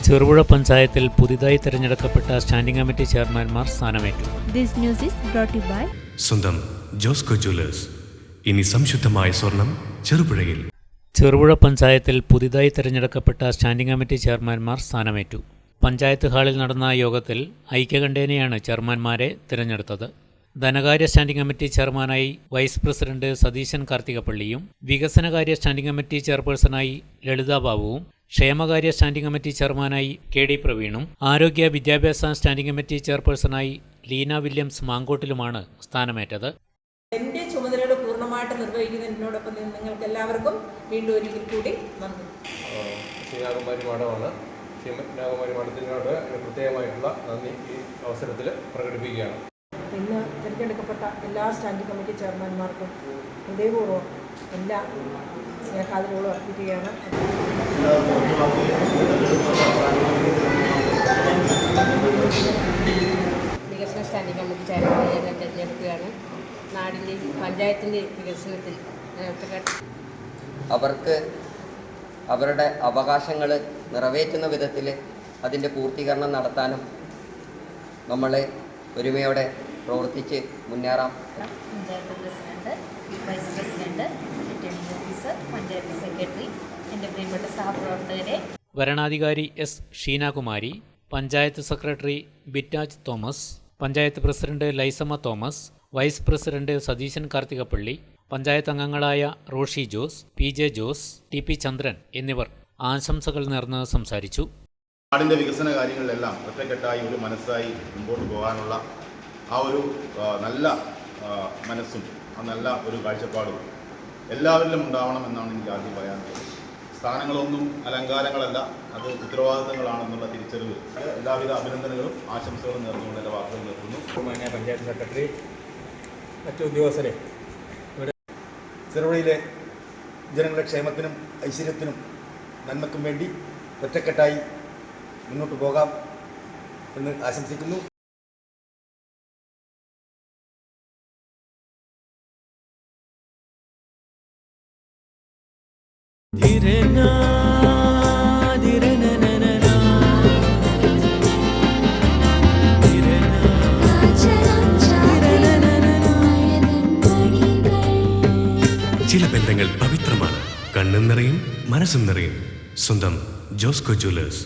ചെറുപുഴ പഞ്ചായത്തിൽ പുതിയതായി തിരഞ്ഞെടുക്കപ്പെട്ട സ്റ്റാൻഡിംഗ് കമ്മിറ്റി ചെയർമാൻമാർ സ്ഥാനമേറ്റു. This news is brought to you by സ്വന്തം ജോസ്കോ ജ്വല്ലേഴ്സ്. ഇനി സംശുദ്ധമായ സ്വർണം ചെറുപുഴയിൽ. ചെറുപുഴ പഞ്ചായത്തിൽ പുതിയതായി തിരഞ്ഞെടുക്കപ്പെട്ട സ്റ്റാൻഡിംഗ് കമ്മിറ്റി ചെയർമാൻമാർ സ്ഥാനമേറ്റു. പഞ്ചായത്ത് ഹാളിൽ നടന്ന യോഗത്തിൽ ഐക്യകണ്ഠേനയാണ് ചെയർമാൻമാരെ തിരഞ്ഞെടുത്തത്. ധനകാര്യ സ്റ്റാൻഡിംഗ് കമ്മിറ്റി ചെയർമാനായി വൈസ് പ്രസിഡന്റ് സതീശൻ കാർത്തികപ്പള്ളിയും വികസനകാര്യ സ്റ്റാൻഡിംഗ് കമ്മിറ്റി ചെയർപേഴ്സണായി ലളിതാ ബാബുവും ക്ഷേമകാര്യ സ്റ്റാൻഡിംഗ് കമ്മിറ്റി ചെയർമാനായി കെ.ഡി. പ്രവീണും ആരോഗ്യ വിദ്യാഭ്യാസ സ്റ്റാൻഡിംഗ് കമ്മിറ്റി ചെയർപേഴ്സണായി ലീന വില്യംസ് മാങ്കോട്ടിലുമാണ് സ്ഥാനമേറ്റത്. എൻ്റെ ചുമതലകൾ പൂർണ്ണമായിട്ട് നിർവഹിക്കുന്നതിനോടൊപ്പം നിങ്ങൾക്ക് എല്ലാവർക്കും വീണ്ടും ഒരിക്കൽ കൂടി നന്ദി. ശ്രീനാഗകുമാരി മാഡമാണ്. ശ്രീനാഗകുമാരി മാഡത്തിനോട് പ്രത്യേകമായിട്ടുള്ള നന്ദി ഈ അവസരത്തിൽ പ്രകടിപ്പിക്കുകയാണ്. ഇന്ന് തിരഞ്ഞെടുക്കപ്പെട്ട എല്ലാ സ്റ്റാൻഡിംഗ് കമ്മിറ്റി ചെയർമാൻമാർക്കും ഹൃദയപൂർവ്വം എല്ലാ സ്നേഹാദരവുകളും അർപ്പിക്കുകയാണ്. വികസന സ്റ്റാൻഡിംഗ് കമ്മിറ്റി ചെയർമാനെ തിരഞ്ഞെടുക്കുകയാണ്. നാടിൻ്റെ പഞ്ചായത്തിൻ്റെ വികസനത്തിൽ അവർക്ക് അവരുടെ അവകാശങ്ങൾ നിറവേറ്റുന്ന വിധത്തിൽ അതിൻ്റെ പൂർത്തീകരണം നടത്താനും നമ്മളെ ഒരുമയോടെ പ്രവർത്തിച്ച് മുന്നേറാം. Panchayat president, vice president, returning officer, panchayat secretary, എൻ്റെ പ്രിയപ്പെട്ട സഹപ്രവർത്തകരെ, വരണാധികാരി S Sheenakumari, panchayat secretary Bittaj Thomas, panchayat president Laisamma Thomas, vice president Satheesan Karthikappally, panchayat അംഗങ്ങളായ റോഷി ജോസ്, പി.ജെ. ജോസ്, ടി.പി. ചന്ദ്രൻ എന്നിവർ ആശംസകൾ നേർന്ന് സംസാരിച്ചു. നാടിൻ്റെ വികസന കാര്യങ്ങളിലെല്ലാം ഒറ്റക്കെട്ടായി ഒരു മനസ്സായി മുമ്പോട്ട് പോകാനുള്ള ആ ഒരു നല്ല മനസ്സും ആ നല്ല ഒരു കാഴ്ചപ്പാടും എല്ലാവരിലും ഉണ്ടാവണമെന്നാണ് എനിക്ക് ആദ്യം പറയാനുള്ളത്. സ്ഥാനങ്ങളൊന്നും അലങ്കാരങ്ങളല്ല, അത് ഉത്തരവാദിത്തങ്ങളാണെന്നുള്ള തിരിച്ചറിവ്. എല്ലാവിധ അഭിനന്ദനങ്ങളും ആശംസകളും നേർന്നുകൊണ്ട് എൻ്റെ വാക്കുകൾ നിർത്തുന്നു. പഞ്ചായത്ത് സെക്രട്ടറി, മറ്റു ഉദ്യോഗസ്ഥരെ, ചെറുപുഴയിലെ ജനങ്ങളുടെ ക്ഷേമത്തിനും ഐശ്വര്യത്തിനും നന്മയ്ക്കും വേണ്ടി ഒറ്റക്കെട്ടായി മുന്നോട്ട് പോകാം എന്ന് ആശംസിക്കുന്നു. ചില ബന്ധങ്ങൾ പവിത്രമാണ്. കണ്ണും നിറയും മനസ്സും നിറയും. സ്വന്തം ജോസ്കോ ജ്വല്ലേഴ്സ്.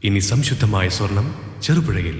ഇനി സംശുദ്ധമായ സ്വർണം ചെറുപുഴയിൽ.